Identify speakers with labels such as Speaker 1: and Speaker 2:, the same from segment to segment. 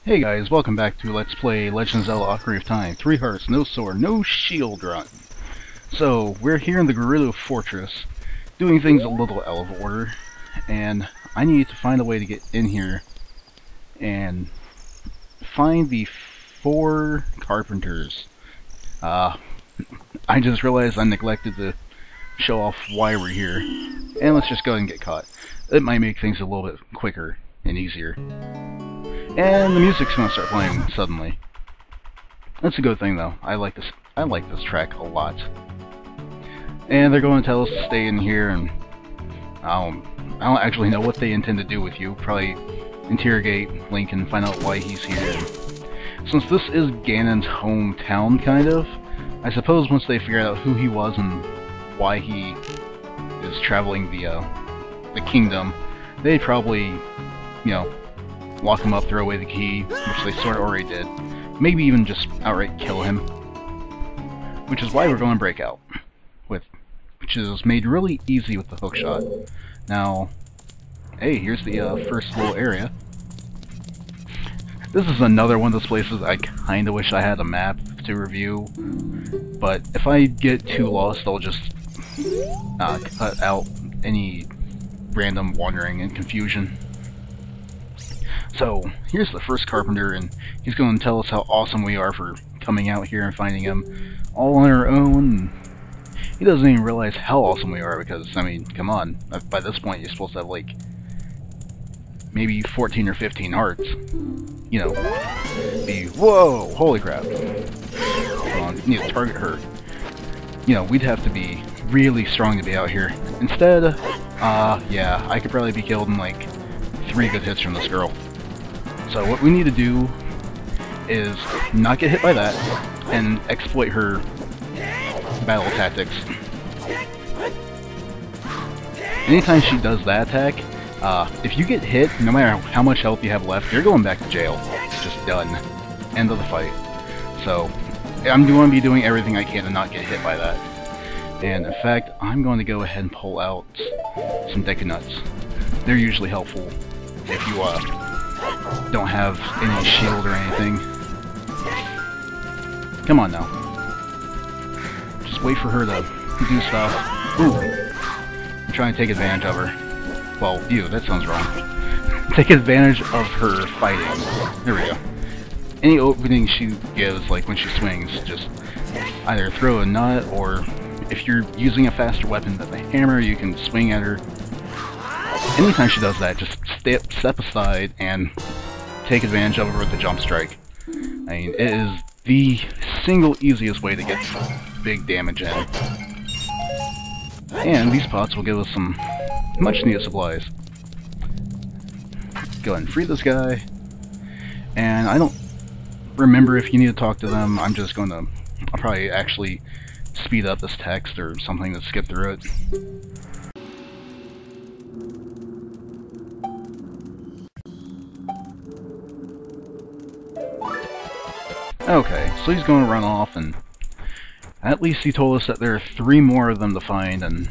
Speaker 1: Hey guys, welcome back to Let's Play Legend of Zelda Ocarina of Time. 3 hearts, no sword, no shield run. So, we're here in the Gerudo Fortress, doing things a little out of order, and I need to find a way to get in here and find the 4 carpenters. I just realized I neglected to show off why we're here, and let's just go ahead and get caught. It might make things a little bit quicker and easier. And the music's gonna start playing suddenly. That's a good thing though. I like this track a lot. And they're going to tell us to stay in here, and I don't actually know what they intend to do with you. Probably interrogate Link and find out why he's here. Since this is Ganon's hometown, kind of, I suppose once they figure out who he was and why he is traveling the kingdom, they'd probably, you know, lock him up, throw away the key, which they sort of already did. Maybe even just outright kill him. Which is why we're going Breakout, which is made really easy with the hookshot. Now, hey, here's the first little area. This is another one of those places I kinda wish I had a map to review, but if I get too lost, I'll just cut out any random wandering and confusion. So, here's the first carpenter, and he's going to tell us how awesome we are for coming out here and finding him all on our own. He doesn't even realize how awesome we are, because, I mean, come on, by this point you're supposed to have, like, maybe 14 or 15 hearts. You know, whoa, holy crap. Hold on, need to target her. You know, we'd have to be really strong to be out here. Instead, yeah, I could probably be killed in, like, 3 good hits from this girl. So what we need to do is not get hit by that and exploit her battle tactics. Anytime she does that attack, if you get hit, no matter how much health you have left, you're going back to jail. It's just done. End of the fight. So I'm going to be doing everything I can to not get hit by that. And in fact, I'm going to go ahead and pull out some Deku Nuts. They're usually helpful if you don't have any shield or anything. Come on now. Just wait for her to do stuff. Ooh. I'm trying to take advantage of her. Well, ew, that sounds wrong. Take advantage of her fighting. There we go. Any opening she gives, like when she swings, just either throw a nut, or if you're using a faster weapon than the hammer, you can swing at her. Anytime she does that, just step aside and take advantage of her with the jump strike. I mean, it is the single easiest way to get big damage in. And these pots will give us some much needed supplies. Go ahead and free this guy. And I don't remember if you need to talk to them. I'm just going to, I'll probably actually speed up this text or something to skip through it. Okay, so he's going to run off, and at least he told us that there are 3 more of them to find, and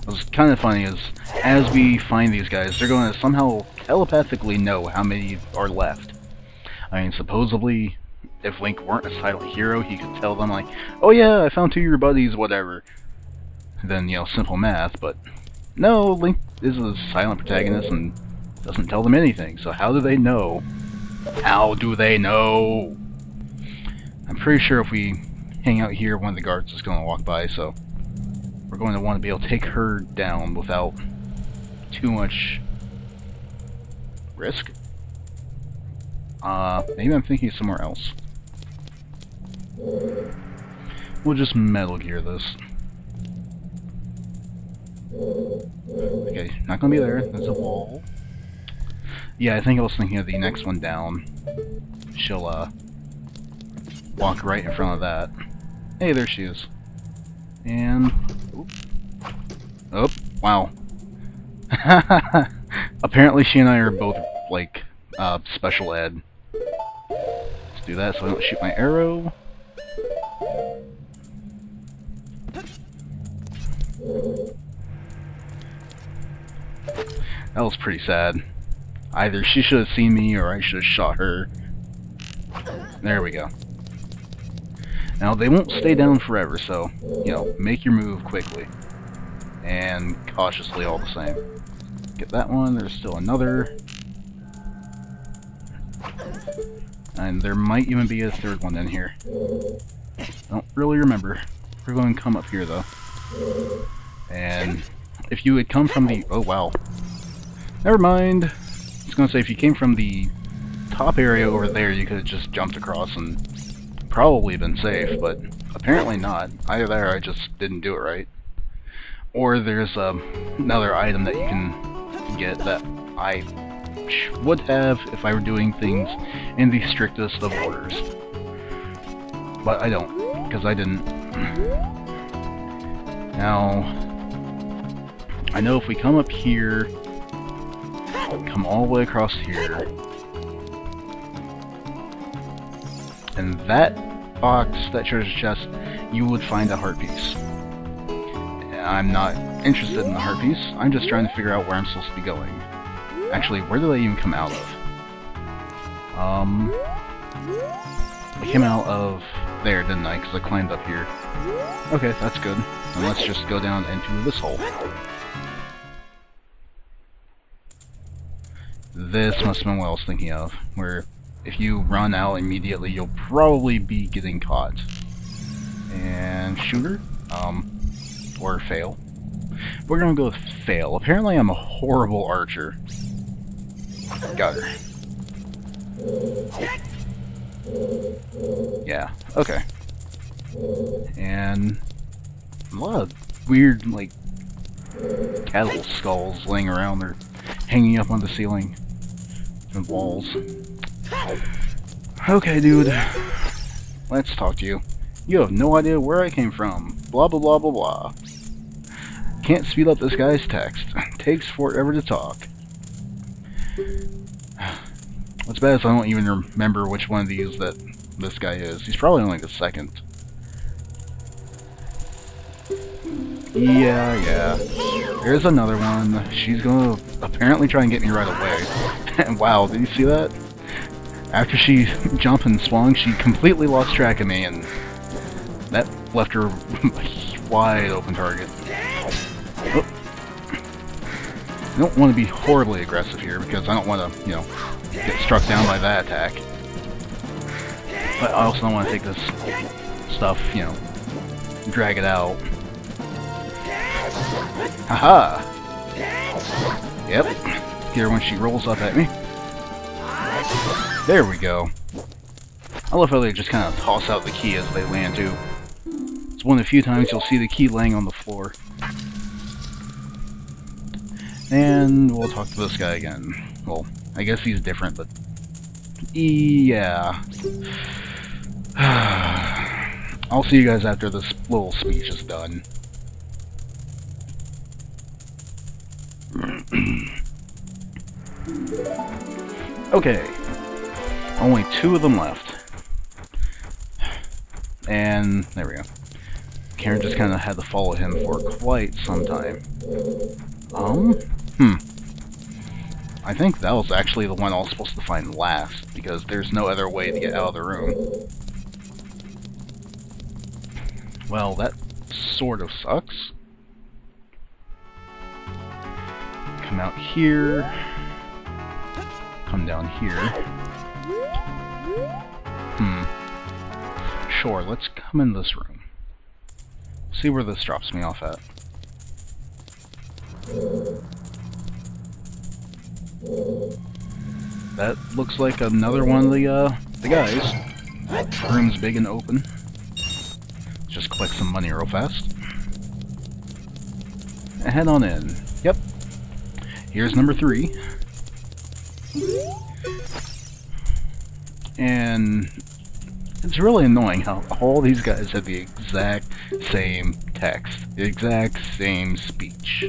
Speaker 1: what's kind of funny is, as we find these guys, they're going to somehow telepathically know how many are left. I mean, supposedly, if Link weren't a silent hero, he could tell them, like, oh yeah, I found 2 of your buddies, whatever. And then, you know, simple math, but no, Link is a silent protagonist and doesn't tell them anything, so how do they know? How do they know? I'm pretty sure if we hang out here, one of the guards is going to walk by, so we're going to want to be able to take her down without too much risk. Maybe I'm thinking somewhere else. We'll just Metal Gear this. Okay, not going to be there. There's a wall. Yeah, I think I was thinking of the next one down. She'll, walk right in front of that. Hey, there she is. And... oh, wow. Apparently she and I are both, like, special ed. Let's do that so I don't shoot my arrow. That was pretty sad. Either she should have seen me or I should have shot her. There we go. Now, they won't stay down forever, so, you know, make your move quickly. And cautiously all the same. Get that one, there's still another. And there might even be a third one in here. Don't really remember. We're going to come up here, though. And if you had come from the... Oh, wow. Never mind. I was going to say, if you came from the top area over there, you could have just jumped across and probably been safe, but apparently not. Either there, I just didn't do it right. Or there's another item that you can get that I would have if I were doing things in the strictest of orders. But I don't, because I didn't. Now, I know if we come up here, come all the way across here, and that box, that treasure chest, you would find a heart piece. I'm not interested in the heart piece, I'm just trying to figure out where I'm supposed to be going. Actually, where did I even come out of? I came out of there, didn't I? Because I climbed up here. Okay, that's good. And let's just go down into this hole. This must have been what I was thinking of, where if you run out immediately, you'll probably be getting caught. And shooter? Or fail. We're gonna go with fail. Apparently I'm a horrible archer. Got her. Yeah, okay. And a lot of weird, like, cattle skulls laying around or hanging up on the ceiling and walls. Okay, dude. Let's talk to you. You have no idea where I came from. Blah, blah, blah, blah, blah. Can't speed up this guy's text. Takes forever to talk. What's bad is I don't even remember which one of these that this guy is. He's probably only the second. Yeah. There's another one. She's gonna apparently try and get me right away. And wow, did you see that? After she jumped and swung, she completely lost track of me, and that left her a wide open target. Oh. I don't want to be horribly aggressive here because I don't want to, you know, get struck down by that attack. But I also don't want to take this stuff, you know, drag it out. Haha! Yep. Get her when she rolls up at me. There we go. I love how they just kind of toss out the key as they land too. It's one of the few times you'll see the key laying on the floor. And we'll talk to this guy again. Well, I guess he's different, but yeah. I'll see you guys after this little speech is done. Okay. Only 2 of them left. And there we go. Karen just kind of had to follow him for quite some time. I think that was actually the one I was supposed to find last, because there's no other way to get out of the room. Well, that sort of sucks. Come out here. Come down here. Sure, let's come in this room. See where this drops me off at. That looks like another one of the guys. Room's big and open. Just collect some money real fast. And head on in. Yep. Here's number 3. And it's really annoying how all these guys have the exact same text, the exact same speech.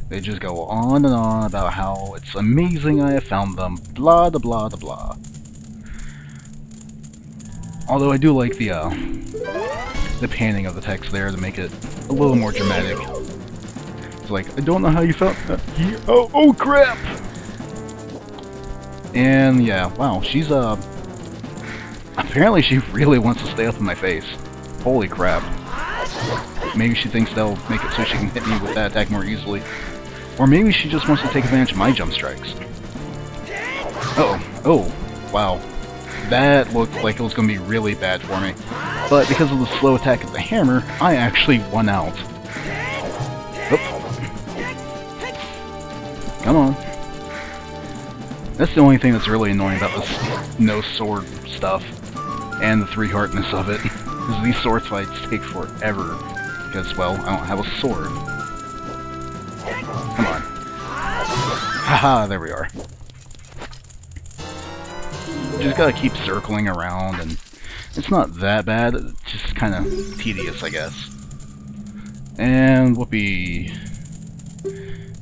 Speaker 1: They just go on and on about how it's amazing I have found them, blah da blah da blah. Although I do like the panning of the text there to make it a little more dramatic. It's like, I don't know how you found that. Oh crap! And yeah, wow, she's apparently she really wants to stay up in my face. Holy crap. Maybe she thinks that'll make it so she can hit me with that attack more easily. Or maybe she just wants to take advantage of my jump strikes. Uh-oh. Oh, wow. That looked like it was going to be really bad for me. But because of the slow attack of the hammer, I actually won out. Oh. Come on. That's the only thing that's really annoying about this no sword stuff. And the 3-heartness of it. Because these sword fights take forever. Because, well, I don't have a sword. Come on. Haha, there we are. Just gotta keep circling around, and it's not that bad, it's just kind of tedious, I guess. And whoopee.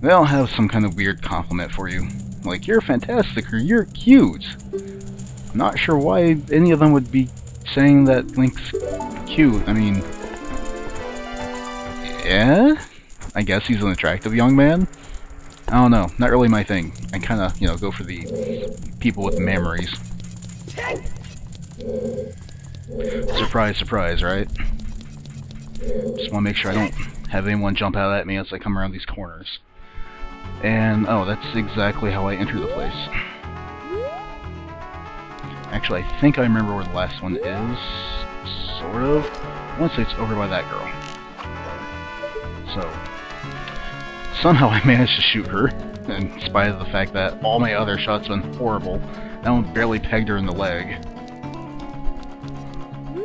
Speaker 1: They'll have some kind of weird compliment for you. Like, you're fantastic, or you're cute. I'm not sure why any of them would be saying that Link's cute. I mean, yeah? I guess he's an attractive young man? I don't know, not really my thing. I kinda, you know, go for the people with memories. Surprise, surprise, right? Just wanna make sure I don't have anyone jump out at me as I come around these corners. And, oh, that's exactly how I enter the place. Actually, I think I remember where the last one is. Sort of. I want to say it's over by that girl. So, somehow I managed to shoot her, in spite of the fact that all my other shots have been horrible. That one barely pegged her in the leg.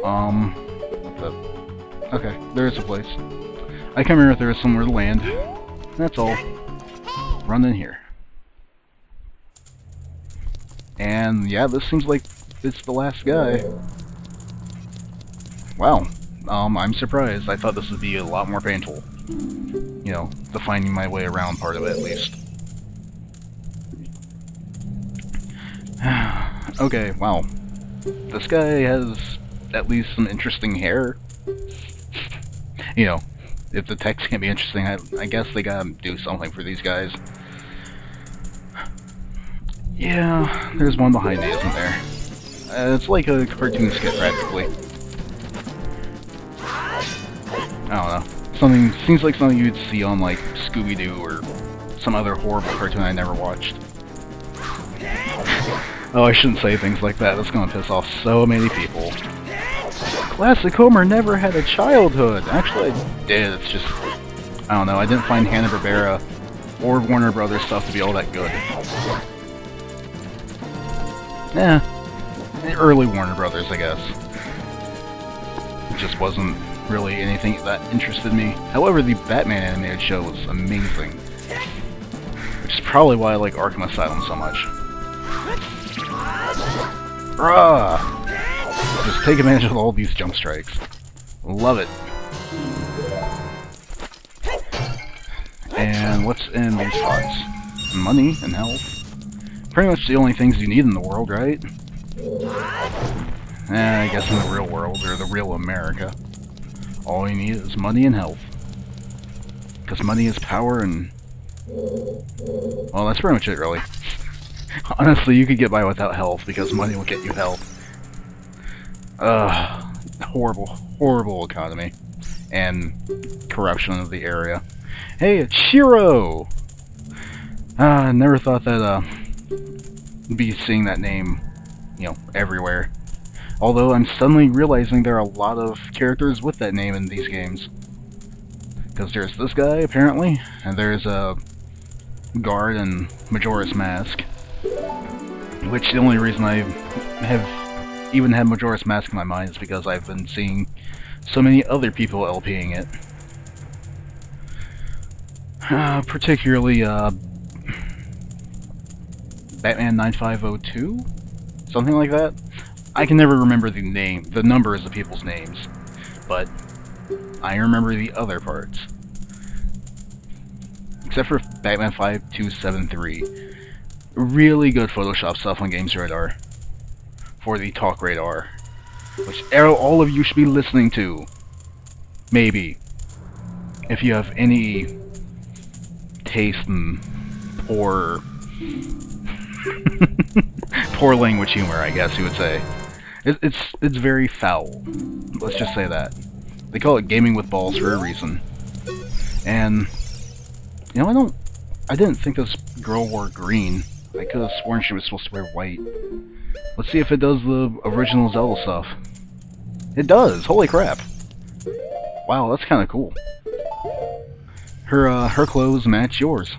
Speaker 1: What the... Okay, there is a place. I can't remember if there is somewhere to land. That's all. Run in here. And yeah, this seems like it's the last guy. Wow. I'm surprised. I thought this would be a lot more painful. You know, the finding my way around part of it, at least. Okay, wow. This guy has at least some interesting hair. You know, if the text can't be interesting, I guess they gotta do something for these guys. Yeah, there's one behind me, isn't there? It's like a cartoon skit, practically. I don't know. Something seems like something you'd see on like Scooby-Doo or some other horrible cartoon I never watched. Oh, I shouldn't say things like that. That's gonna piss off so many people. classichomer never had a childhood. Actually, I did. It's just, I don't know. I didn't find Hanna-Barbera or Warner Brothers stuff to be all that good. Yeah, early Warner Brothers, I guess. It just wasn't really anything that interested me. However, the Batman animated show was amazing. Which is probably why I like Arkham Asylum so much. Rah! Just take advantage of all these jump strikes. Love it. And what's in these pots? Money and health. Pretty much the only things you need in the world, right? I guess in the real world, or the real America, all you need is money and health. Because money is power and... well, that's pretty much it, really. Honestly, you could get by without health, because money will get you health. Horrible, horrible economy. And corruption of the area. Hey, it's Shiro! I never thought that, be seeing that name, you know, everywhere. Although I'm suddenly realizing there are a lot of characters with that name in these games. Because there's this guy, apparently, and there's a guard and Majora's Mask. Which the only reason I have even had Majora's Mask in my mind is because I've been seeing so many other people LPing it. Particularly, Batman 9502? Something like that? I can never remember the numbers of people's names, but I remember the other parts. Except for Batman 5273. Really good Photoshop stuff on Games Radar. For the Talk Radar. Which all of you should be listening to. Maybe. If you have any taste in poor Poor language humor, I guess you would say. It's very foul. Let's just say that. They call it gaming with balls for a reason. And you know, I didn't think this girl wore green. I could have sworn she was supposed to wear white. Let's see if it does the original Zelda stuff. It does! Holy crap! Wow, that's kind of cool. Her clothes match yours.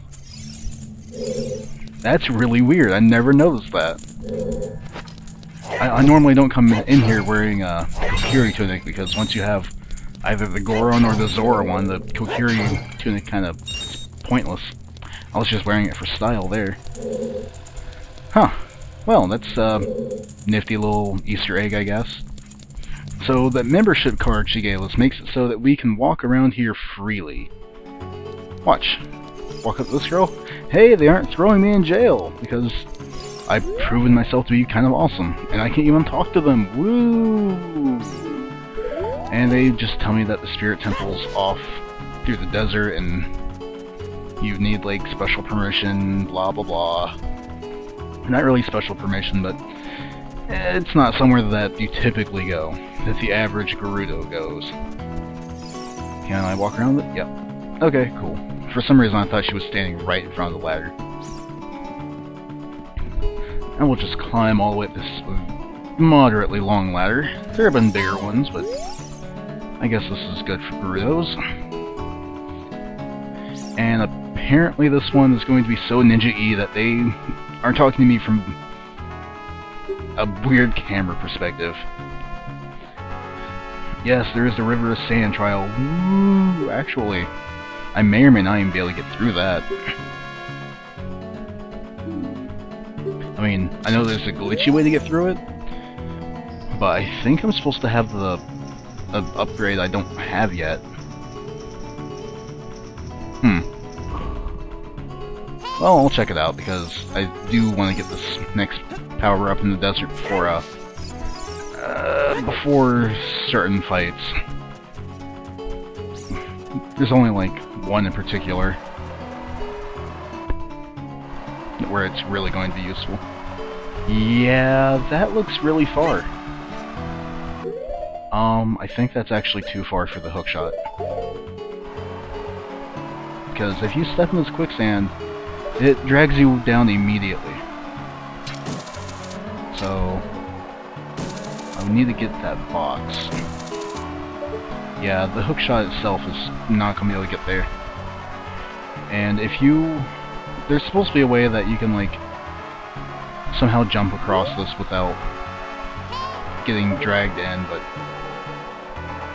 Speaker 1: That's really weird. I never noticed that. I normally don't come in here wearing a Kokiri tunic because once you have either the Goron or the Zora one, the Kokiri tunic kind of pointless. I was just wearing it for style there. Huh. Well, that's a nifty little Easter egg, I guess. So, the membership card she gave us makes it so that we can walk around here freely. Watch. Walk up to this girl. Hey, they aren't throwing me in jail, because I've proven myself to be kind of awesome, and I can even talk to them. Woo! And they just tell me that the spirit temple's off through the desert, and you need, like, special permission, blah blah blah. Not really special permission, but it's not somewhere that you typically go, that the average Gerudo goes. Can I walk around it? Yep. Okay, cool. For some reason I thought she was standing right in front of the ladder. And we'll just climb all the way up this moderately long ladder. There have been bigger ones, but I guess this is good for Gerudos. And apparently this one is going to be so ninja-y that they are talking to me from a weird camera perspective. Yes, there is the River of Sand trial. Woo! Actually, I may or may not even be able to get through that. I mean, I know there's a glitchy way to get through it, but I think I'm supposed to have the upgrade I don't have yet. Well, I'll check it out because I do want to get this next power up in the desert before certain fights. There's only like one in particular where it's really going to be useful. Yeah, that looks really far. I think that's actually too far for the hookshot. Because if you step in this quicksand, it drags you down immediately. So I need to get that box. Yeah, the hookshot itself is not going to be able to get there. And if you... There's supposed to be a way that you can, like, somehow jump across this without getting dragged in, but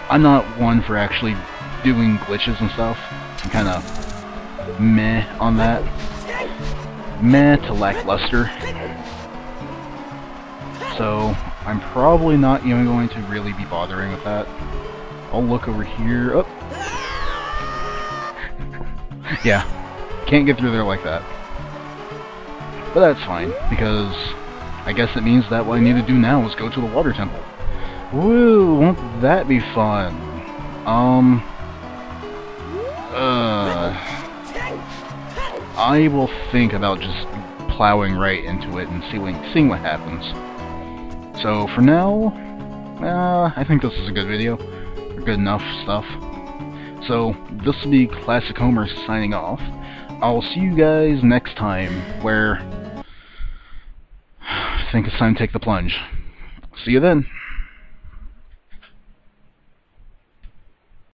Speaker 1: I'm not one for actually doing glitches and stuff. I'm kind of meh on that. Meh to lackluster. So I'm probably not even going to really be bothering with that. I'll look over here. Oh. Yeah, can't get through there like that. But that's fine, because I guess it means that what I need to do now is go to the water temple. Woo, won't that be fun? I will think about just plowing right into it and seeing what happens. So for now, I think this is a good video. Good enough stuff. So this will be classichomer signing off. I'll see you guys next time, where I think it's time to take the plunge. See you then.